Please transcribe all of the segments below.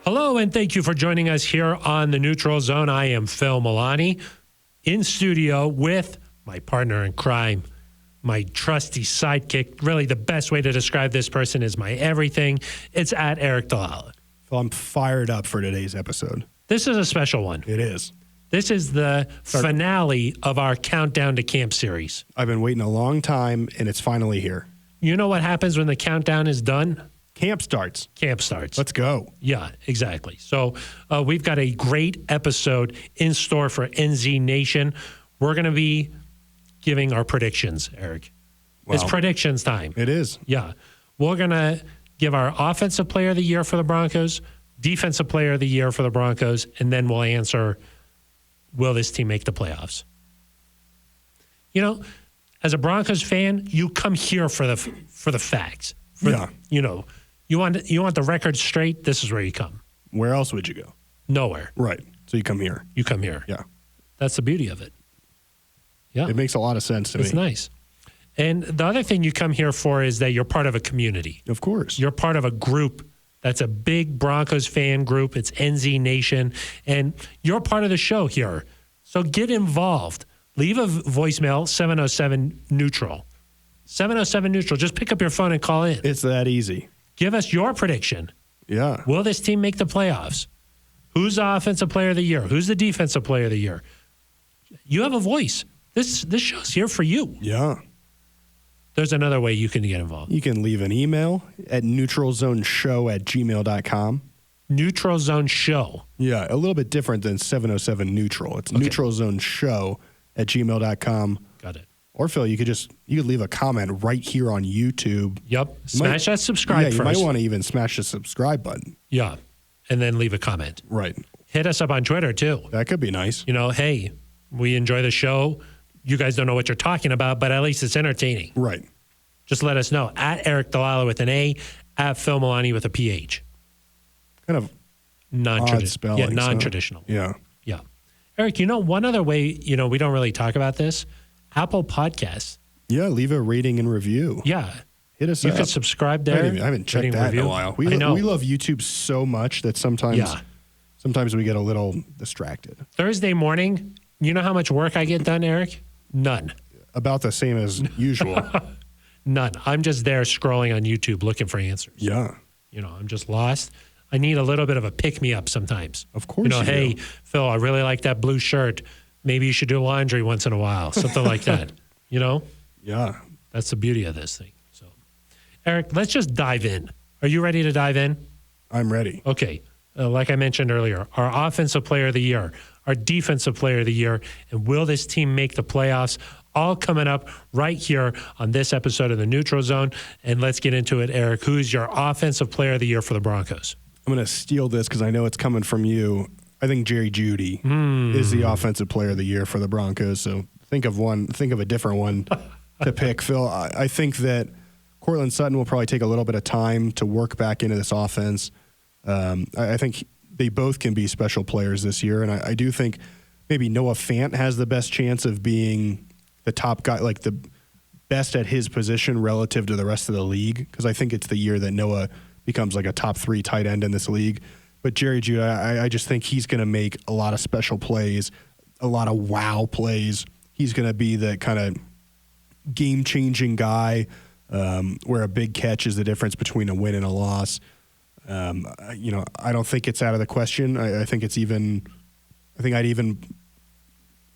Hello, and thank you for joining us here on the Neutral Zone. I am Phil Milani in studio with my partner in crime, my trusty sidekick. Really, the best way to describe this person is my everything. It's at Eric Dalala. Well, I'm fired up for today's episode. This is a special one. It is. This is the finale of our Countdown to Camp series. I've been waiting a long time, and it's finally here. You know what happens when the countdown is done? Camp starts. Camp starts. Let's go. Yeah, exactly. So we've got a great episode in store for NZ Nation. We're going to be giving our predictions, Eric. Wow. It's predictions time. It is. Yeah. We're going to give our offensive player of the year for the Broncos, defensive player of the year for the Broncos, and then we'll answer, will this team make the playoffs? You know, as a Broncos fan, you come here for the facts. You want the record straight, this is where you come. Where else would you go? Nowhere. Right. So you come here. You come here. Yeah. That's the beauty of it. Yeah. It makes a lot of sense to me. It's nice. And the other thing you come here for is that you're part of a community. Of course. You're part of a group that's a big Broncos fan group. It's NZ Nation. And you're part of the show here. So get involved. Leave a voicemail, 707-NEUTRAL. 707-NEUTRAL. Just pick up your phone and call in. It's that easy. Give us your prediction. Yeah. Will this team make the playoffs? Who's the offensive player of the year? Who's the defensive player of the year? You have a voice. This show's here for you. Yeah. There's another way you can get involved. You can leave an email at neutralzoneshow@gmail.com. Neutral Zone Show. Yeah, a little bit different than 707-NEUTRAL. It's neutralzoneshow@gmail.com. Got it. Or, Phil, you could leave a comment right here on YouTube. Yep. Smash that subscribe first. You might want to even smash the subscribe button. Yeah. And then leave a comment. Right. Hit us up on Twitter, too. That could be nice. You know, hey, we enjoy the show. You guys don't know what you're talking about, but at least it's entertaining. Right. Just let us know. At Eric Dalala with an A, at Phil Milani with a PH. Kind of non-traditional. spelling. Yeah, non-traditional. So, yeah. Yeah. Eric, one other way, we don't really talk about this. Apple Podcasts. Yeah, leave a rating and review. Yeah. Hit us up. You can subscribe there. I haven't checked that in a while. We love YouTube so much that sometimes we get a little distracted. Thursday morning, you know how much work I get done, Eric? None. About the same as usual. None. I'm just there scrolling on YouTube looking for answers. Yeah. I'm just lost. I need a little bit of a pick-me-up sometimes. Of course hey, Phil, I really like that blue shirt. Maybe you should do laundry once in a while. Something like that. Yeah. That's the beauty of this thing. So, Eric, let's just dive in. Are you ready to dive in? I'm ready. Okay. Like I mentioned earlier, our offensive player of the year, our defensive player of the year, and will this team make the playoffs? All coming up right here on this episode of the Neutral Zone. And let's get into it, Eric. Who's your offensive player of the year for the Broncos? I'm going to steal this because I know it's coming from you. I think Jerry Jeudy is the offensive player of the year for the Broncos. So think of a different one to pick, Phil. I think that Courtland Sutton will probably take a little bit of time to work back into this offense. I think they both can be special players this year. And I do think maybe Noah Fant has the best chance of being the top guy, like the best at his position relative to the rest of the league. Because I think it's the year that Noah becomes like a top 3 tight end in this league. But Jerry Jeudy, I just think he's going to make a lot of special plays, a lot of wow plays. He's going to be the kind of game-changing guy where a big catch is the difference between a win and a loss. I don't think it's out of the question. I think I'd even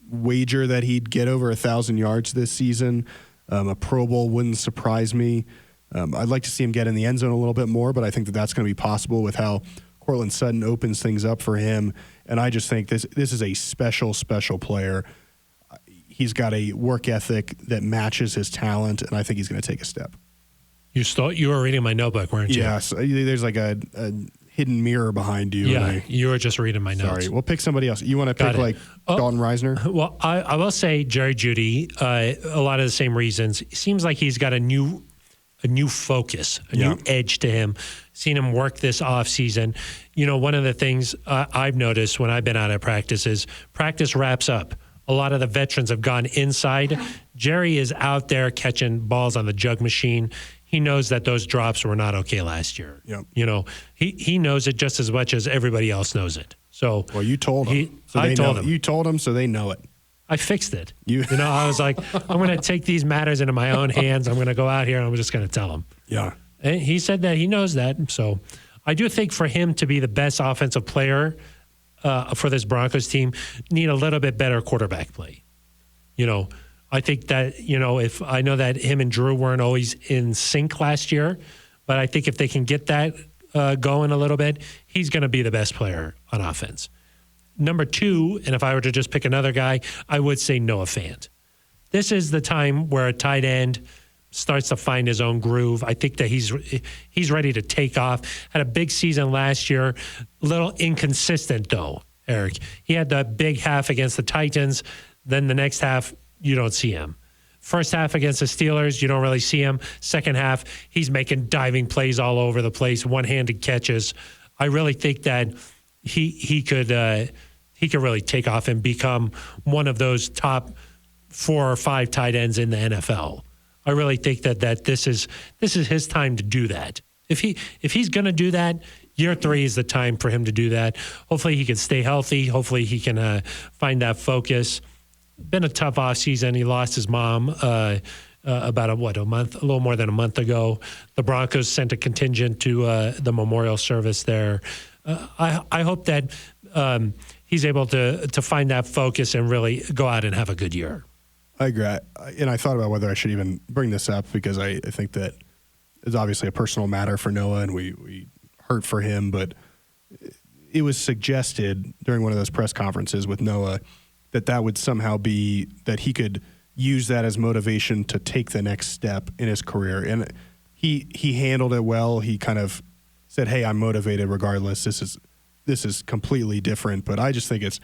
wager that he'd get over 1,000 yards this season. A Pro Bowl wouldn't surprise me. I'd like to see him get in the end zone a little bit more, but I think that's going to be possible with how Courtland Sutton opens things up for him. And I just think this is a special, special player. He's got a work ethic that matches his talent, and I think he's going to take a step. You were reading my notebook, weren't you? Yes. There's like a hidden mirror behind you. Yeah, you were just reading my notes. Sorry. We'll pick somebody else. You want to pick Dalton Reisner? Well, I will say Jerry Jeudy, a lot of the same reasons. It seems like he's got a new focus, a new edge to him. Seen him work this offseason. One of the things I've noticed when I've been out at practice is practice wraps up. A lot of the veterans have gone inside. Jerry is out there catching balls on the jug machine. he knows that those drops were not okay last year. Yep. You know, he knows it just as much as everybody else knows it. So well, you told him. I told him. You told him, so they know it. I fixed it. You know, I was like, I'm going to take these matters into my own hands. I'm going to go out here and I'm just going to tell him. Yeah. And he said that he knows that. So I do think for him to be the best offensive player for this Broncos team, need a little bit better quarterback play. You know, I think that, you know, if I know that him and Drew weren't always in sync last year, but I think if they can get that going a little bit, he's going to be the best player on offense. Number 2, and if I were to just pick another guy, I would say Noah Fant. This is the time where a tight end starts to find his own groove. I think that he's ready to take off. Had a big season last year, a little inconsistent though, Eric. He had the big half against the Titans, then the next half, you don't see him. First half against the Steelers, you don't really see him. Second half, he's making diving plays all over the place, one-handed catches. I really think that he could really take off and become one of those top 4 or 5 tight ends in the NFL. I really think that this is his time to do that. If he's going to do that, year 3 is the time for him to do that. Hopefully he can stay healthy. Hopefully he can find that focus. Been a tough offseason. He lost his mom about a little more than a month ago. The Broncos sent a contingent to the memorial service there. I hope that he's able to find that focus and really go out and have a good year. I agree. And I thought about whether I should even bring this up because I think that it's obviously a personal matter for Noah and we hurt for him, but it was suggested during one of those press conferences with Noah that would somehow be that he could use that as motivation to take the next step in his career. And he handled it well. He kind of said, hey, I'm motivated regardless. This is completely different. But I just think it's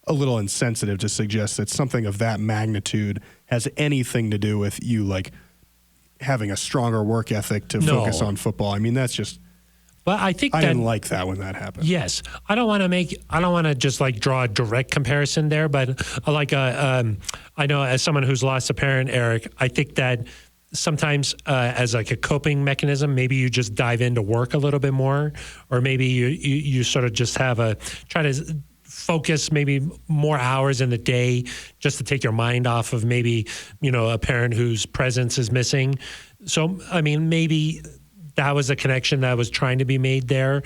a little insensitive to suggest that something of that magnitude has anything to do with you like having a stronger work ethic to focus on football. I mean, that's just. But I think I didn't like that when that happened. Yes, I don't want to just like draw a direct comparison there, but I know as someone who's lost a parent, Eric, I think that sometimes as like a coping mechanism, maybe you just dive into work a little bit more, or maybe you sort of just try to focus maybe more hours in the day just to take your mind off of maybe, you know, a parent whose presence is missing. So, I mean, maybe that was a connection that was trying to be made there.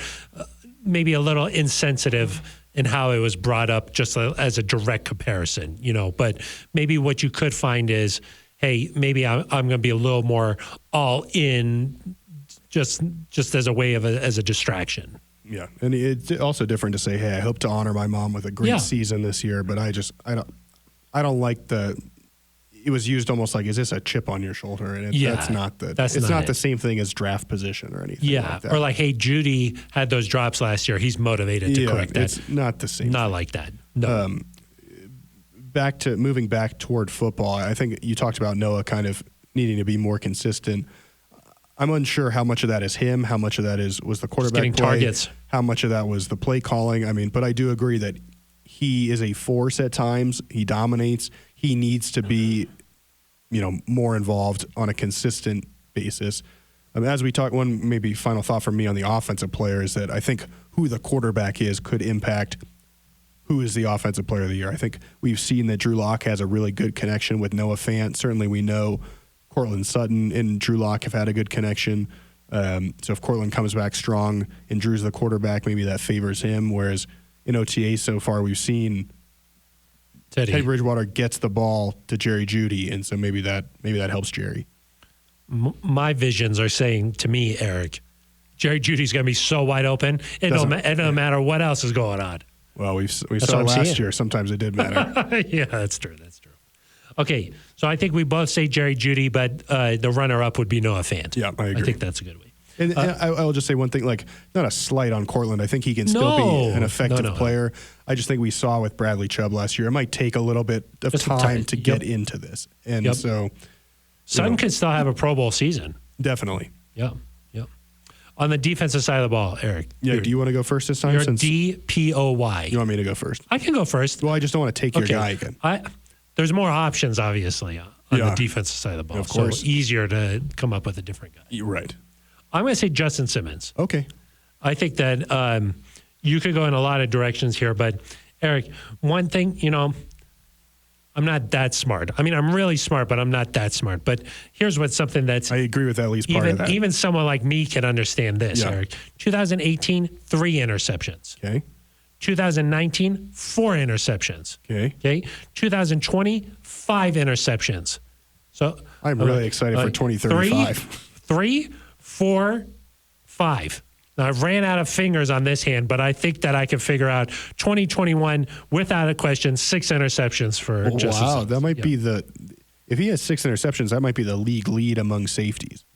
Maybe a little insensitive in how it was brought up just as a direct comparison, you know, but maybe what you could find is, hey, maybe I'm going to be a little more all in just as a way of as a distraction. Yeah. And it's also different to say, hey, I hope to honor my mom with a great season this year, but I don't like it was used almost like, is this a chip on your shoulder? And that's not the same thing as draft position or anything. Yeah. Like that. Or like, hey, Judy had those drops last year. He's motivated to correct that. It's not the same. Not like that. No. Moving back toward football, I think you talked about Noah kind of needing to be more consistent. I'm unsure how much of that is him, how much of that was the quarterback getting play, targets, how much of that was the play calling. I mean, but I do agree that he is a force at times. He dominates. He needs to be, you know, more involved on a consistent basis. As we talk, one maybe final thought from me on the offensive player is that I think who the quarterback is could impact who is the offensive player of the year. I think we've seen that Drew Lock has a really good connection with Noah Fant. Certainly we know Cortland Sutton and Drew Lock have had a good connection. So if Cortland comes back strong and Drew's the quarterback, maybe that favors him. Whereas in OTA so far, we've seen Teddy Bridgewater gets the ball to Jerry Jeudy, and so maybe that helps Jerry. My visions are saying to me, Eric, Jerry Jeudy's going to be so wide open. It don't matter what else is going on. Well, we saw last year. Sometimes it did matter. Yeah, that's true. Okay, so I think we both say Jerry Jeudy, but the runner-up would be Noah Fant. Yeah, I agree. I think that's a good way. And I will just say one thing, like not a slight on Cortland. I think he can still be an effective player. I just think we saw with Bradley Chubb last year, it might take a little bit of time to get into this. And so Sutton could still have a Pro Bowl season. Definitely. Yeah. On the defensive side of the ball, Eric. Yeah, do you want to go first this time? You're DPOY. You want me to go first? I can go first. Well, I just don't want to take your guy again. There's more options, obviously, on the defensive side of the ball. Of course. So easier to come up with a different guy. You're right. I'm going to say Justin Simmons. Okay. I think that you could go in a lot of directions here, but Eric, one thing, I'm not that smart. I mean, I'm really smart, but I'm not that smart. But here's what's something that's I agree with at least part of that. even someone like me can understand this, Eric. 2018, 3 interceptions. Okay. 2019, 4 interceptions. Okay. 2020, 5 interceptions. So I'm really excited for 2035. 3, 4, 5. Now, I ran out of fingers on this hand, but I think that I can figure out 2021 without a question, 6 interceptions for Justin Simmons. Wow, that might be if he has 6 interceptions, that might be the league lead among safeties.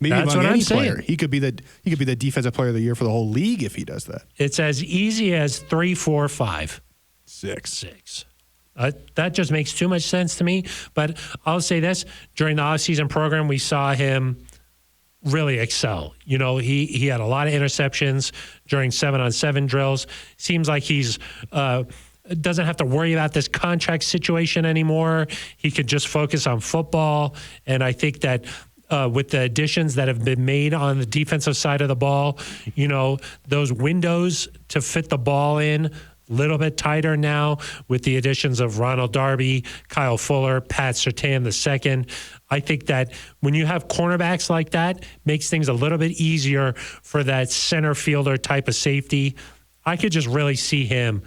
Maybe That's among what any I'm saying. player. He could be the defensive player of the year for the whole league if he does that. It's as easy as 3, 4, 5. 6. That just makes too much sense to me. But I'll say this: during the offseason program, we saw him really excel. He had a lot of interceptions during 7-on-7 drills. Seems like he's doesn't have to worry about this contract situation anymore. He could just focus on football. And I think that with the additions that have been made on the defensive side of the ball, those windows to fit the ball in, little bit tighter now with the additions of Ronald Darby, Kyle Fuller, Pat Surtain II. I think that when you have cornerbacks like that, makes things a little bit easier for that center fielder type of safety. I could just really see him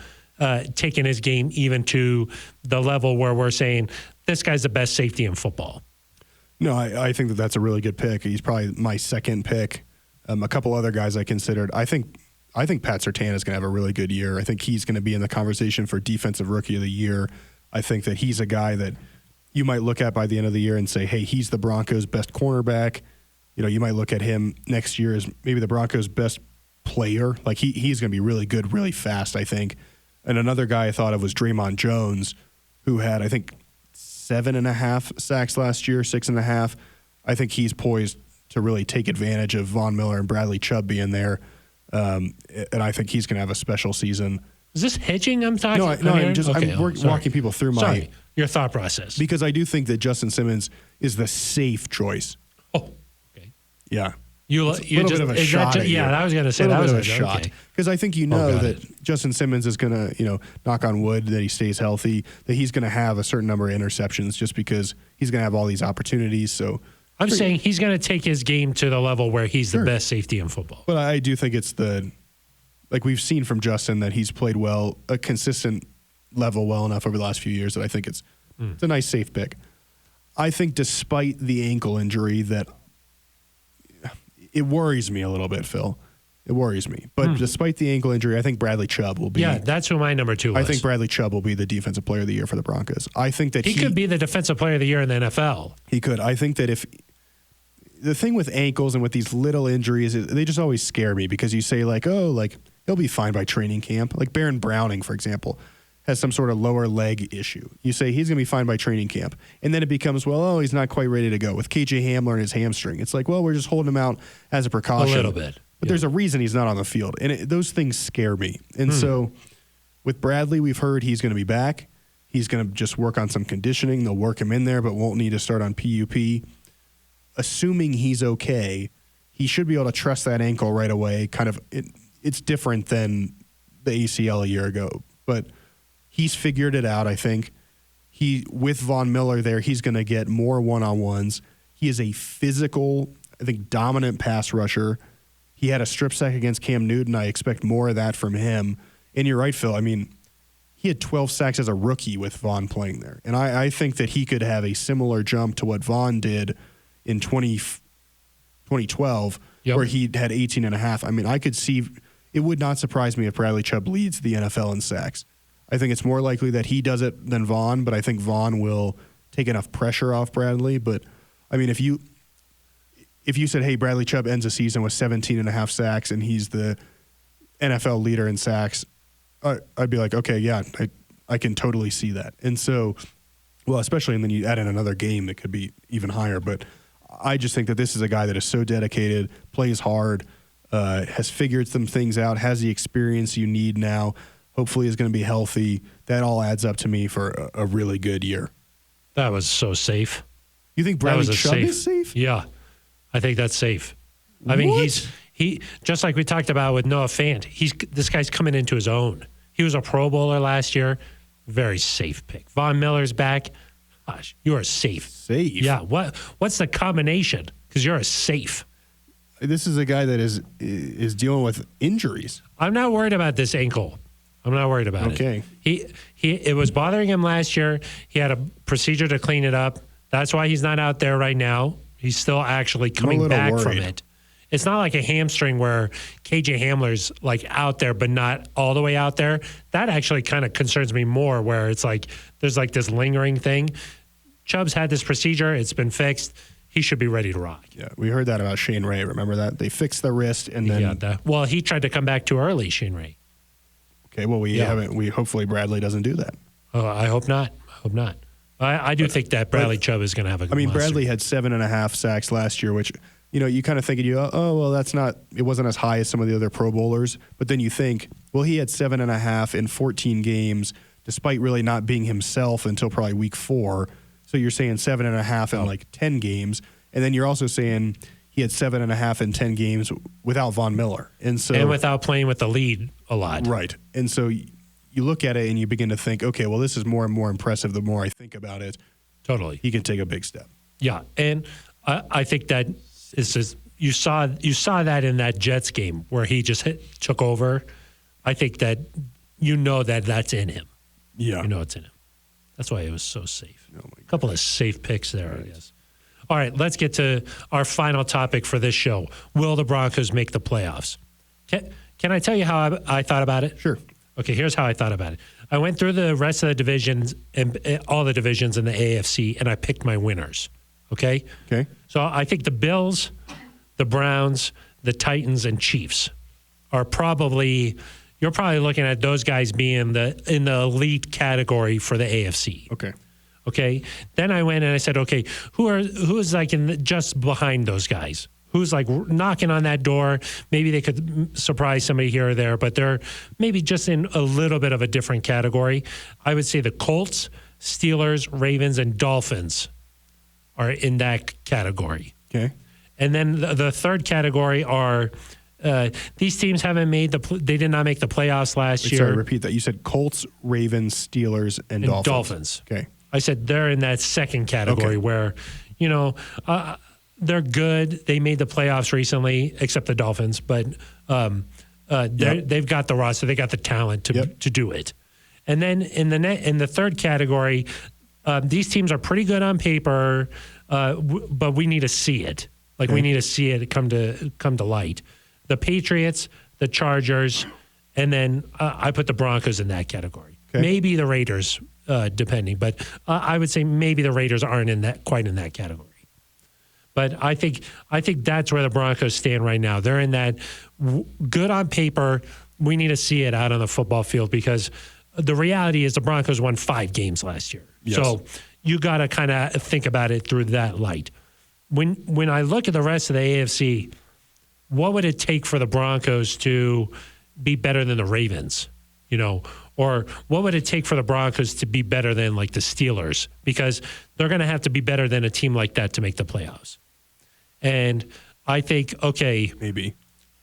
taking his game even to the level where we're saying this guy's the best safety in football. No, I think that's a really good pick. He's probably my second pick. A couple other guys I considered. I think Pat Surtain is going to have a really good year. I think he's going to be in the conversation for Defensive Rookie of the Year. I think that he's a guy that you might look at by the end of the year and say, hey, he's the Broncos' best cornerback. You might look at him next year as maybe the Broncos' best player. Like he's going to be really good, really fast, I think. And another guy I thought of was Draymond Jones, who had, I think, 7.5 sacks last year, 6.5. I think he's poised to really take advantage of Von Miller and Bradley Chubb being there. And I think he's going to have a special season. Is this hedging I'm talking about? No, I'm walking people through your thought process. Because I do think that Justin Simmons is the safe choice. Oh, okay. Yeah. You a little bit of a shot. I was going to say that was a shot. Because I think that Justin Simmons is going to, knock on wood that he stays healthy, that he's going to have a certain number of interceptions just because he's going to have all these opportunities. So I'm saying he's going to take his game to the level where he's the best safety in football. But I do think it's like we've seen from Justin that he's played well, a consistent level well enough over the last few years that I think it's a nice safe pick. I think despite the ankle injury that it worries me a little bit, Phil. It worries me. But despite the ankle injury, I think Bradley Chubb will be. Yeah, that's who my number 2 was. I think Bradley Chubb will be the Defensive Player of the Year for the Broncos. I think that he could be the Defensive Player of the Year in the NFL. He could. I think that if the thing with ankles and with these little injuries, they just always scare me because you say he'll be fine by training camp. Like Baron Browning, for example, has some sort of lower leg issue. You say he's going to be fine by training camp. And then it becomes, he's not quite ready to go. With KJ Hamler and his hamstring, it's like, we're just holding him out as a precaution. A little bit. But there's a reason he's not on the field. And those things scare me. And so with Bradley, we've heard he's going to be back. He's going to just work on some conditioning. They'll work him in there, but won't need to start on PUP. Assuming he's okay, he should be able to trust that ankle right away. It's different than the ACL a year ago. But he's figured it out, I think. With Von Miller there, he's going to get more one-on-ones. He is a physical, I think, dominant pass rusher. He had a strip sack against Cam Newton. I expect more of that from him. And you're right, Phil. I mean, he had 12 sacks as a rookie with Von playing there. And I think that he could have a similar jump to what Von did in 2012, where he had 18.5. I mean, I could see – it would not surprise me if Bradley Chubb leads the NFL in sacks. I think it's more likely that he does it than Von, but I think Von will take enough pressure off Bradley. But, I mean, if you said, hey, Bradley Chubb ends the season with 17.5 sacks and he's the NFL leader in sacks, I'd be like, okay, yeah, I can totally see that. And so, especially and then you add in another game that could be even higher. But I just think that this is a guy that is so dedicated, plays hard, has figured some things out, has the experience you need now, hopefully is going to be healthy. That all adds up to me for a really good year. That was so safe. You think Bradley Chubb is safe? Yeah, I think that's safe. I mean, What? he just like we talked about with Noah Fant. This guy's coming into his own. He was a Pro Bowler last year. Very safe pick. Von Miller's back. Gosh, you are safe. Safe? Yeah. What's the combination? Because you're a safe. This is a guy that is dealing with injuries. I'm not worried about this ankle. I'm not worried about it. Okay. It was bothering him last year. He had a procedure to clean it up. That's why he's not out there right now. He's still actually coming back from it. It's not like a hamstring where KJ Hamler's like out there, but not all the way out there. That actually kind of concerns me more, where it's like there's like this lingering thing. Chubb's had this procedure. It's been fixed. He should be ready to rock. Yeah, we heard that about Shane Ray. Remember that? They fixed the wrist and then... Well, he tried to come back too early, Shane Ray. Okay, well, we haven't. Hopefully Bradley doesn't do that. I hope not. I do think that Bradley Chubb is going to have a good monster. Bradley had 7.5 sacks last year, which... you kind of think, well, it wasn't as high as some of the other Pro Bowlers. But then you think, well, he had 7.5 in 14 games, despite really not being himself until probably week 4. So you're saying 7.5 in like 10 games. And then you're also saying he had 7.5 in 10 games without Von Miller. And without playing with the lead a lot. Right. And so you look at it and you begin to think, okay, well, this is more and more impressive the more I think about it. Totally. He can take a big step. Yeah. And I think that it's just, you saw that in that Jets game where he just took over. I think that that's in him. Yeah. It's in him. That's why it was so safe. A couple of safe picks there, right. I guess. All right, let's get to our final topic for this show. Will the Broncos make the playoffs? Can I tell you how I thought about it? Sure. Okay, here's how I thought about it. I went through the rest of the divisions and all the divisions in the AFC, and I picked my winners. Okay? Okay. So I think the Bills, the Browns, the Titans, and Chiefs are you're probably looking at those guys being in the elite category for the AFC. Okay. Okay. Then I went and I said, okay, who is like just behind those guys? Who's like knocking on that door? Maybe they could surprise somebody here or there, but they're maybe just in a little bit of a different category. I would say the Colts, Steelers, Ravens, and Dolphins are in that category. Okay. And then the third category are these teams they did not make the playoffs last year. Sorry, repeat that. You said Colts, Ravens, Steelers, and Dolphins. Okay. I said they're in that second category where, they're good. They made the playoffs recently, except the Dolphins, but they've got the roster. They got the talent to do it. And then in the third category, these teams are pretty good on paper, but we need to see it. We need to see it come to light. The Patriots, the Chargers, and then I put the Broncos in that category. Okay. Maybe the Raiders, depending, but I would say maybe the Raiders aren't quite in that category. But I think that's where the Broncos stand right now. They're in that good on paper. We need to see it out on the football field because the reality is the Broncos won 5 games last year. Yes. So you got to kind of think about it through that light. When I look at the rest of the AFC, what would it take for the Broncos to be better than the Ravens? Or what would it take for the Broncos to be better than like the Steelers? Because they're going to have to be better than a team like that to make the playoffs. And I think, maybe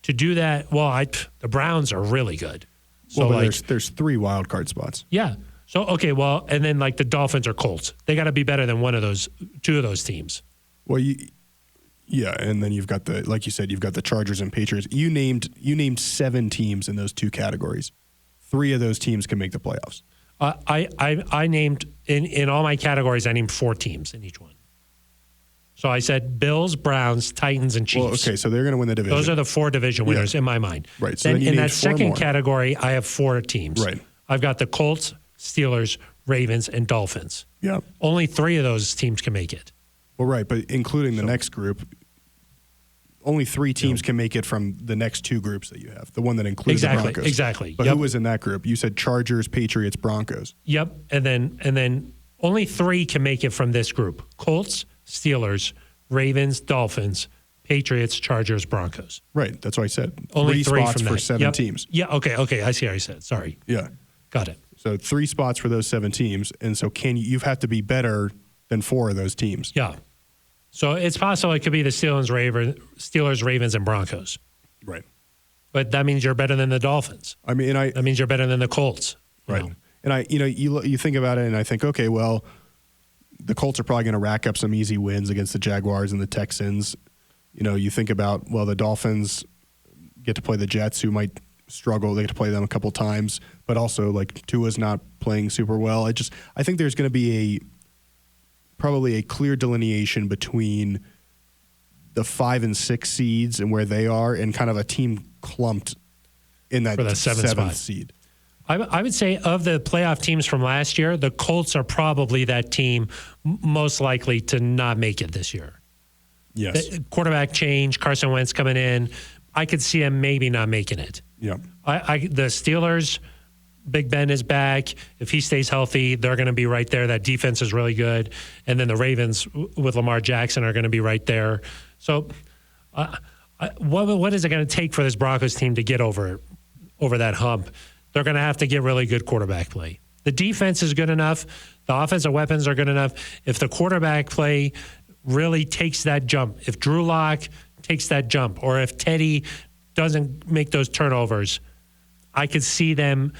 to do that, the Browns are really good. So there's 3 wild card spots. Yeah. So, and then like the Dolphins or Colts, they got to be better than 2 of those teams. Well, and then you've got like you said, you've got the Chargers and Patriots. You named 7 teams in those 2 categories. 3 of those teams can make the playoffs. I named in all my categories. I named 4 teams in each one. So I said Bills, Browns, Titans, and Chiefs. Well, okay, so they're going to win the division. Those are the 4 division winners in my mind. Right. So then in that 4 second more. category, I have 4 teams. Right. I've got the Colts, Steelers, Ravens, and Dolphins. Yeah. Only 3 of those teams can make it. Well, right, but including the next group, only 3 teams can make it from the next 2 groups that you have. The one that includes the Broncos. Exactly. But who was in that group? You said Chargers, Patriots, Broncos. Yep. And then only 3 can make it from this group. Colts, Steelers, Ravens, Dolphins, Patriots, Chargers, Broncos. Right. That's what I said. Only 3 spots from that. for 7 teams. Yeah. Okay. I see how you said. Sorry. Yeah. Got it. So 3 spots for those 7 teams. And so you have to be better than 4 of those teams. Yeah. So it's possible it could be the Steelers, Ravens, and Broncos. Right. But that means you're better than the Dolphins. I mean, that means you're better than the Colts. Right. Know? And you think about it, and I think, okay, well, the Colts are probably going to rack up some easy wins against the Jaguars and the Texans. You think about, well, the Dolphins get to play the Jets, who might struggle. They get to play them a couple times, but also like Tua's not playing super well. I think there's going to be probably a clear delineation between the 5 and 6 seeds and where they are, and kind of a team clumped in that seventh seed. I would say of the playoff teams from last year, the Colts are probably that team most likely to not make it this year. Yes. The quarterback change, Carson Wentz coming in. I could see him maybe not making it. Yeah. The Steelers, Big Ben is back. If he stays healthy, they're going to be right there. That defense is really good. And then the Ravens with Lamar Jackson are going to be right there. So what is it going to take for this Broncos team to get over that hump? They're going to have to get really good quarterback play. The defense is good enough. The offensive weapons are good enough. If the quarterback play really takes that jump, if Drew Lock takes that jump, or if Teddy doesn't make those turnovers, I could see them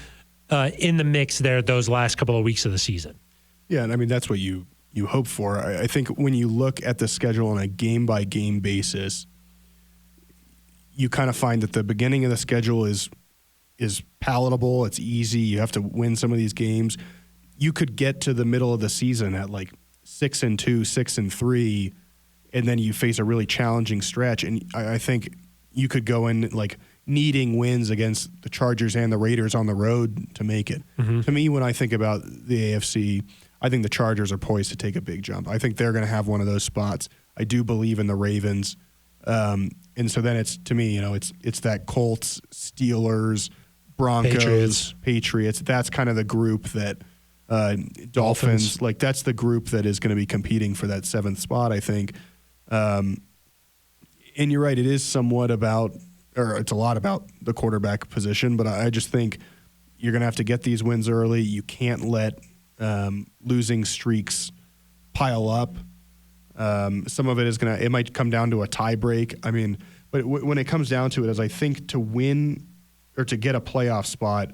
in the mix there those last couple of weeks of the season. Yeah, and I mean, that's what you hope for. I think when you look at the schedule on a game-by-game basis, you kind of find that the beginning of the schedule is palatable. It's easy. You have to win some of these games. You could get to the middle of the season at like 6-2, 6-3, and then you face a really challenging stretch. And I think you could go in like needing wins against the Chargers and the Raiders on the road to make it. Mm-hmm. To me, when I think about the AFC, I think the Chargers are poised to take a big jump. I think they're going to have one of those spots. I do believe in the Ravens. And so then it's, to me, it's that Colts, Steelers, Broncos, Patriots. That's kind of the group that Dolphins, like that's the group that is going to be competing for that 7th spot, I think. And you're right, it is somewhat about, or it's a lot about the quarterback position, but I just think you're going to have to get these wins early. You can't let losing streaks pile up. Some of it is it might come down to a tie break. I mean, but when it comes down to it, as I think to win or to get a playoff spot,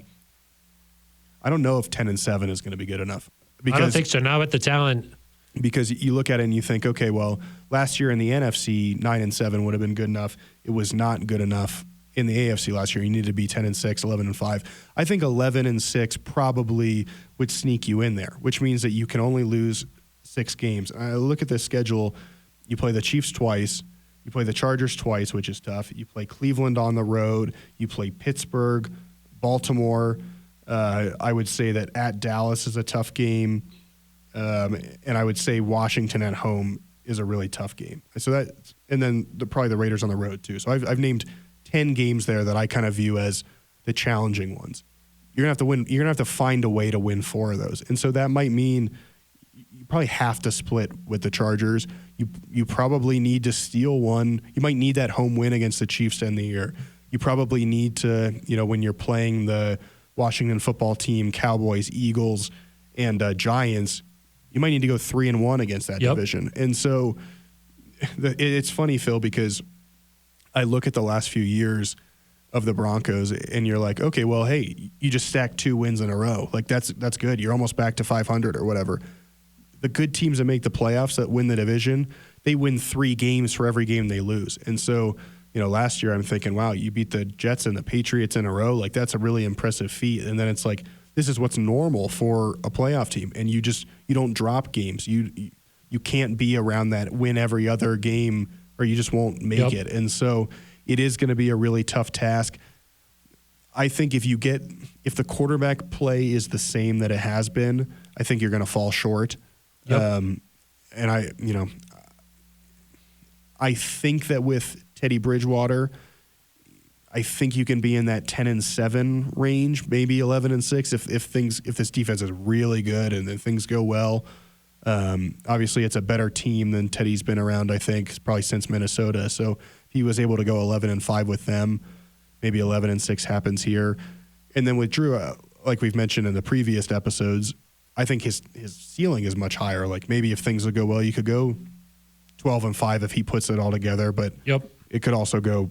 I don't know if 10-7 is going to be good enough. I don't think so. Not with the talent. Because you look at it and you think, okay, well, last year in the NFC, 9-7 would have been good enough. It was not good enough in the AFC last year. You needed to be 10-6, 11-5. I think 11-6 probably would sneak you in there, which means that you can only lose 6 games. I look at this schedule. You play the Chiefs twice. You play the Chargers twice, which is tough. You play Cleveland on the road. You play Pittsburgh, Baltimore. I would say that at Dallas is a tough game. And I would say Washington at home is a really tough game. So and then probably the Raiders on the road too. So I've named 10 games there that I kind of view as the challenging ones. You're gonna have to win. You're gonna have to find a way to win 4 of those. And so that might mean you probably have to split with the Chargers. You probably need to steal one. You might need that home win against the Chiefs to end the year. You probably need to, when you're playing the Washington football team, Cowboys, Eagles, and Giants, you might need to go 3-1 against that division. And so it's funny, Phil, because I look at the last few years of the Broncos and you're like, okay, well, hey, you just stacked 2 wins in a row. Like that's good. You're almost back to 500 or whatever. The good teams that make the playoffs that win the division, they win 3 games for every game they lose. And so, last year I'm thinking, wow, you beat the Jets and the Patriots in a row. Like that's a really impressive feat. And then it's like, this is what's normal for a playoff team. And you don't drop games. You can't be around that win every other game or you just won't make it. And so it is going to be a really tough task. I think if the quarterback play is the same that it has been, I think you're going to fall short. And I think that with Teddy Bridgewater, I think you can be in that 10-7 range, maybe 11-6 if this defense is really good and then things go well. Obviously, it's a better team than Teddy's been around, I think, probably since Minnesota. So if he was able to go 11-5 with them, maybe 11-6 happens here. And then with Drew, like we've mentioned in the previous episodes, I think his ceiling is much higher. Like maybe if things would go well, you could go 12-5 if he puts it all together, but it could also go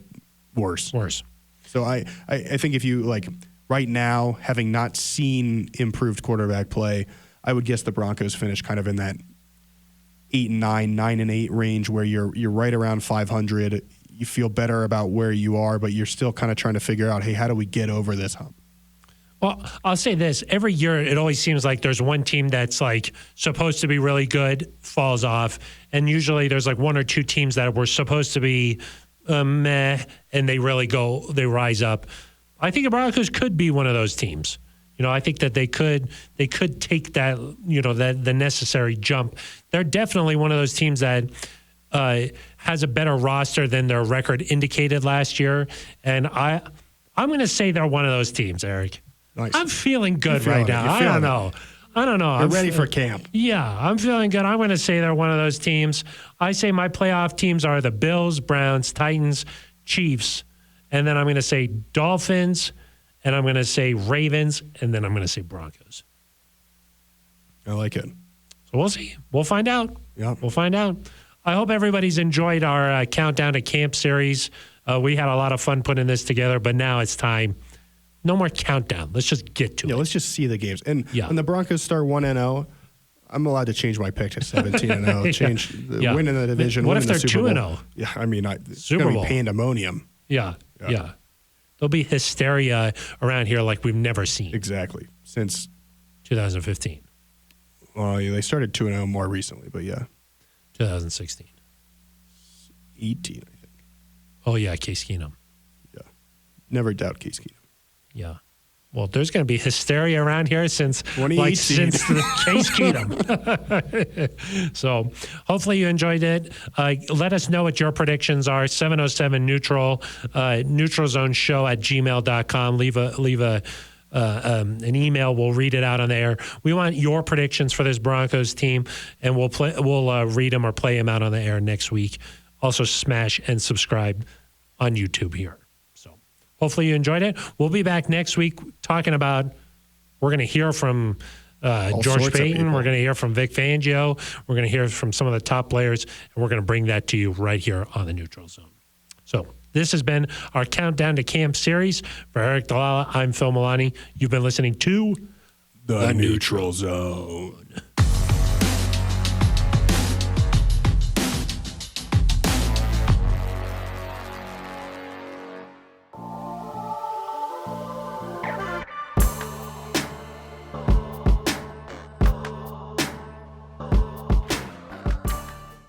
worse. So I think if you right now, having not seen improved quarterback play, I would guess the Broncos finish kind of in that 8-9, 9-8 range where you're right around 500. You feel better about where you are, but you're still kind of trying to figure out, hey, how do we get over this hump? Well, I'll say this. Every year, it always seems like there's one team that's supposed to be really good, falls off. And usually there's one or two teams that were supposed to be meh, and they rise up. I think the Broncos could be one of those teams. I think that they could take that, the necessary jump. They're definitely one of those teams that has a better roster than their record indicated last year. And I'm going to say they're one of those teams, Eric. Nice. I'm feeling good right now. I don't know. You're ready for camp. Yeah, I'm feeling good. I'm going to say they're one of those teams. I say my playoff teams are the Bills, Browns, Titans, Chiefs, and then I'm going to say Dolphins, and I'm going to say Ravens, and then I'm going to say Broncos. I like it. So we'll see. We'll find out. Yeah. We'll find out. I hope everybody's enjoyed our Countdown to Camp series. We had a lot of fun putting this together, but now it's time. No more countdown. Let's just get to it. Yeah, let's just see the games. And when the Broncos start 1-0, I'm allowed to change my pick to 17-0. Change the win in the division. What if they're the Super 2-0? Bowl. Yeah, I mean, it's Super going Bowl. to be pandemonium. Yeah. There'll be hysteria around here like we've never seen. Exactly. Since 2015. Well, they started 2-0 more recently, but 2016. 18, I think. Oh, yeah, Case Keenum. Yeah. Never doubt Case Keenum. Yeah. Well, there's going to be hysteria around here since the Case Keenum. So hopefully you enjoyed it. Let us know what your predictions are. 707 Neutral, neutralzoneshow@gmail.com. Leave an email. We'll read it out on the air. We want your predictions for this Broncos team, and we'll read them or play them out on the air next week. Also, smash and subscribe on YouTube here. Hopefully you enjoyed it. We'll be back next week talking about, we're going to hear from George Payton. We're going to hear from Vic Fangio. We're going to hear from some of the top players, and we're going to bring that to you right here on the Neutral Zone. So this has been our Countdown to Camp series. For Eric Dalala, I'm Phil Milani. You've been listening to The Neutral Zone.